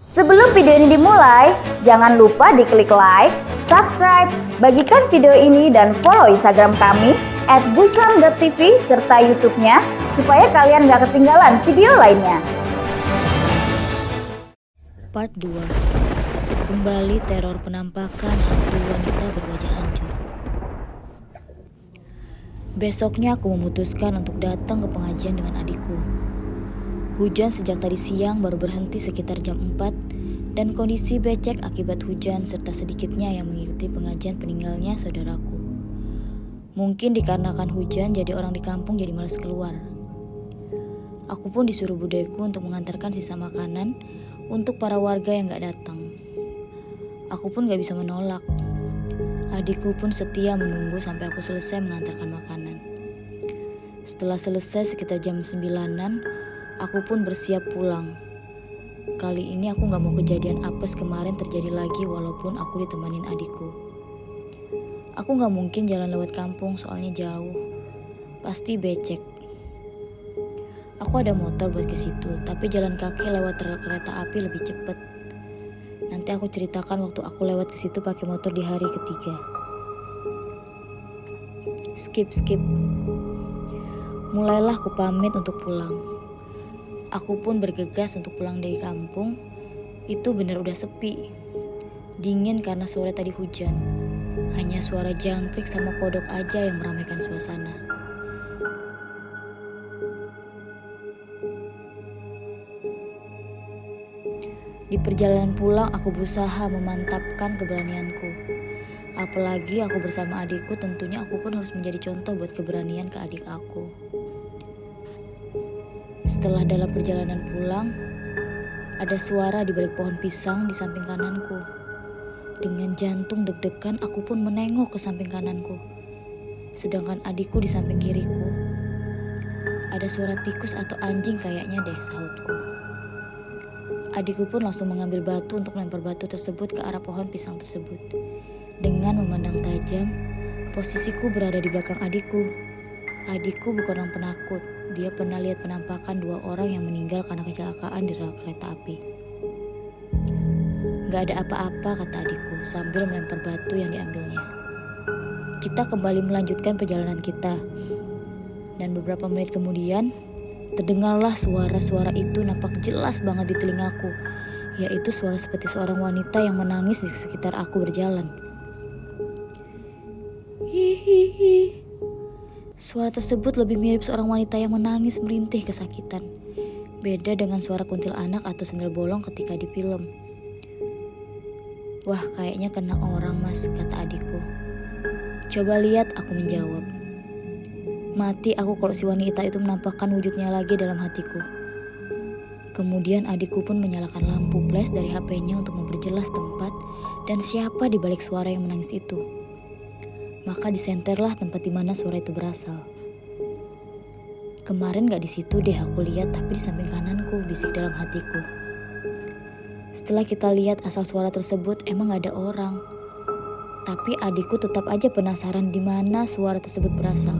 Sebelum video ini dimulai, jangan lupa diklik like, subscribe, bagikan video ini dan follow Instagram kami @busam.tv serta YouTube-nya supaya kalian gak ketinggalan video lainnya. Part 2. Kembali teror penampakan hantu wanita berwajah hancur. Besoknya aku memutuskan untuk datang ke pengajian dengan adikku. Hujan sejak tadi siang baru berhenti sekitar jam 4 dan kondisi becek akibat hujan serta sedikitnya yang mengikuti pengajian peninggalnya saudaraku. Mungkin dikarenakan hujan jadi orang di kampung jadi malas keluar. Aku pun disuruh budeku untuk mengantarkan sisa makanan untuk para warga yang gak datang. Aku pun gak bisa menolak. Adikku pun setia menunggu sampai aku selesai mengantarkan makanan. Setelah selesai sekitar jam 9-an, aku pun bersiap pulang. Kali ini aku gak mau kejadian apes kemarin terjadi lagi walaupun aku ditemanin adikku. Aku gak mungkin jalan lewat kampung soalnya jauh. Pasti becek. Aku ada motor buat ke situ, tapi jalan kaki lewat rel kereta api lebih cepat. Nanti aku ceritakan waktu aku lewat ke situ pakai motor di hari ketiga. Skip. Mulailah aku pamit untuk pulang. Aku pun bergegas untuk pulang dari kampung. Itu benar udah sepi. Dingin karena sore tadi hujan. Hanya suara jangkrik sama kodok aja yang meramaikan suasana. Di perjalanan pulang aku berusaha memantapkan keberanianku. Apalagi aku bersama adikku, tentunya aku pun harus menjadi contoh buat keberanian ke adik aku. Setelah dalam perjalanan pulang, ada suara di balik pohon pisang di samping kananku. Dengan jantung deg-degan aku pun menengok ke samping kananku. Sedangkan adikku di samping kiriku. Ada suara tikus atau anjing kayaknya deh, sahutku. Adikku pun langsung mengambil batu untuk melempar batu tersebut ke arah pohon pisang tersebut. Dengan memandang tajam, posisiku berada di belakang adikku. Adikku bukan orang penakut. Dia pernah lihat penampakan 2 orang yang meninggal karena kecelakaan di rel kereta api. Gak ada apa-apa, kata adikku sambil melempar batu yang diambilnya. Kita kembali melanjutkan perjalanan kita. Dan beberapa menit kemudian, terdengarlah suara-suara itu nampak jelas banget di telingaku, yaitu suara seperti seorang wanita yang menangis di sekitar aku berjalan. Hihihi. Suara tersebut lebih mirip seorang wanita yang menangis merintih kesakitan. Beda dengan suara kuntilanak atau sendal bolong ketika di film. Wah, kayaknya kena orang mas, kata adikku. Coba lihat, aku menjawab. Mati aku kalau si wanita itu menampakkan wujudnya lagi dalam hatiku. Kemudian adikku pun menyalakan lampu flash dari HP-nya untuk memperjelas tempat dan siapa di balik suara yang menangis itu. Maka disenterlah tempat di mana suara itu berasal. Kemarin gak di situ deh aku lihat, tapi di samping kananku, bisik dalam hatiku. Setelah kita lihat asal suara tersebut, emang gak ada orang. Tapi adikku tetap aja penasaran di mana suara tersebut berasal.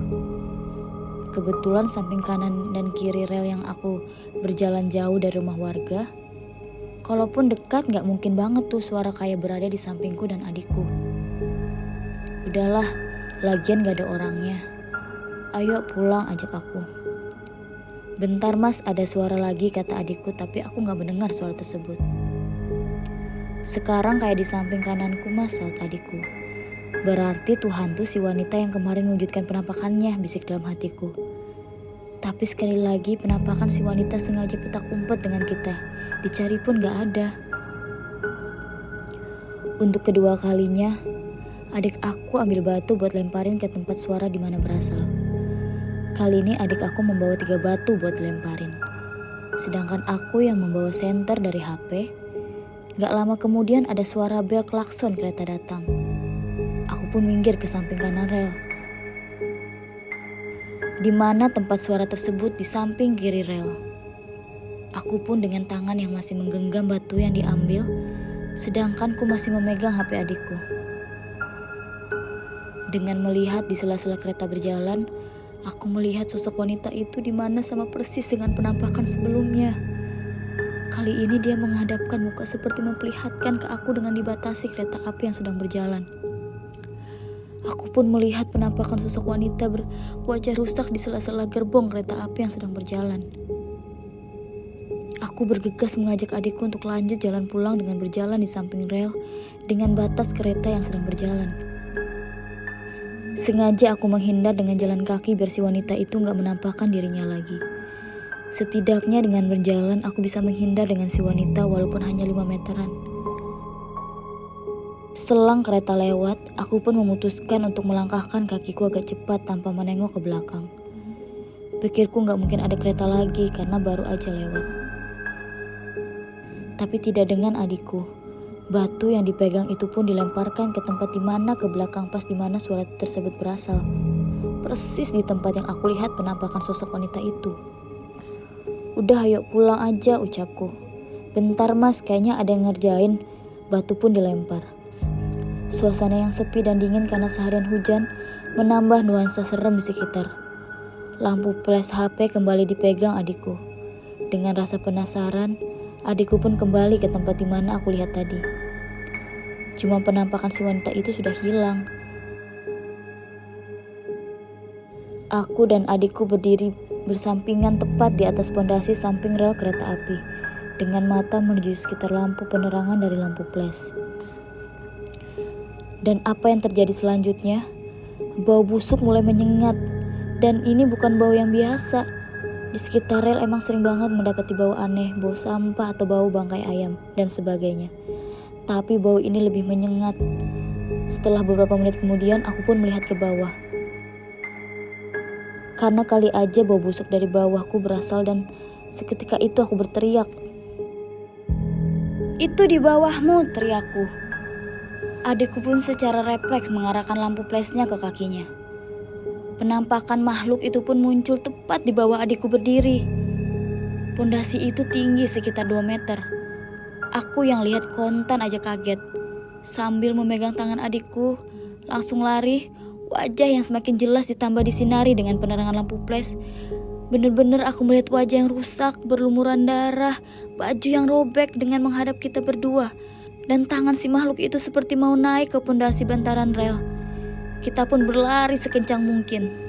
Kebetulan samping kanan dan kiri rel yang aku berjalan jauh dari rumah warga. Kalaupun dekat gak mungkin banget tuh suara kayak berada di sampingku dan adikku. Udahlah, lagian gak ada orangnya. Ayo pulang, ajak aku. Bentar mas, ada suara lagi, kata adikku, tapi aku gak mendengar suara tersebut. Sekarang kayak di samping kananku mas, saut adikku. Berarti tuh hantu si wanita yang kemarin mewujudkan penampakannya, bisik dalam hatiku. Tapi sekali lagi penampakan si wanita sengaja petak umpet dengan kita. Dicari pun gak ada. Untuk kedua kalinya, adik aku ambil batu buat lemparin ke tempat suara di mana berasal. Kali ini adik aku membawa 3 batu buat lemparin. Sedangkan aku yang membawa senter dari HP. Gak lama kemudian ada suara bel klakson kereta datang. Aku pun minggir ke samping kanan rel. Di mana tempat suara tersebut di samping kiri rel. Aku pun dengan tangan yang masih menggenggam batu yang diambil, sedangkan ku masih memegang HP adikku. Dengan melihat di sela-sela kereta berjalan, aku melihat sosok wanita itu di mana sama persis dengan penampakan sebelumnya. Kali ini dia menghadapkan muka seperti memperlihatkan ke aku dengan dibatasi kereta api yang sedang berjalan. Aku pun melihat penampakan sosok wanita berwajah rusak di sela-sela gerbong kereta api yang sedang berjalan. Aku bergegas mengajak adikku untuk lanjut jalan pulang dengan berjalan di samping rel dengan batas kereta yang sedang berjalan. Sengaja aku menghindar dengan jalan kaki biar si wanita itu gak menampakkan dirinya lagi. Setidaknya dengan berjalan aku bisa menghindar dengan si wanita walaupun hanya 5 meteran. Selang kereta lewat, aku pun memutuskan untuk melangkahkan kakiku agak cepat tanpa menengok ke belakang. Pikirku gak mungkin ada kereta lagi karena baru aja lewat. Tapi tidak dengan adikku. Batu yang dipegang itu pun dilemparkan ke tempat di mana ke belakang pas di mana suara tersebut berasal. Persis di tempat yang aku lihat penampakan sosok wanita itu. Udah ayo pulang aja, ucapku. Bentar mas, kayaknya ada yang ngerjain. Batu pun dilempar. Suasana yang sepi dan dingin karena seharian hujan menambah nuansa serem di sekitar. Lampu flash HP kembali dipegang adikku. Dengan rasa penasaran, adikku pun kembali ke tempat di mana aku lihat tadi. Cuma penampakan si wanita itu sudah hilang. Aku dan adikku berdiri bersampingan tepat di atas pondasi samping rel kereta api, dengan mata menuju sekitar lampu penerangan dari lampu flash. Dan apa yang terjadi selanjutnya? Bau busuk mulai menyengat, dan ini bukan bau yang biasa. Di sekitar rel emang sering banget mendapati bau aneh, bau sampah atau bau bangkai ayam, dan sebagainya. Tapi bau ini lebih menyengat. Setelah beberapa menit kemudian, aku pun melihat ke bawah. Karena kali aja bau busuk dari bawahku berasal dan seketika itu aku berteriak. "Itu di bawahmu," teriakku. Adikku pun secara refleks mengarahkan lampu flashnya ke kakinya. Penampakan makhluk itu pun muncul tepat di bawah adikku berdiri. Pondasi itu tinggi sekitar 2 meter. Aku yang lihat kontan aja kaget. Sambil memegang tangan adikku, langsung lari, wajah yang semakin jelas ditambah disinari dengan penerangan lampu flash. Bener-bener aku melihat wajah yang rusak, berlumuran darah, baju yang robek dengan menghadap kita berdua. Dan tangan si makhluk itu seperti mau naik ke pondasi bantaran rel. Kita pun berlari sekencang mungkin.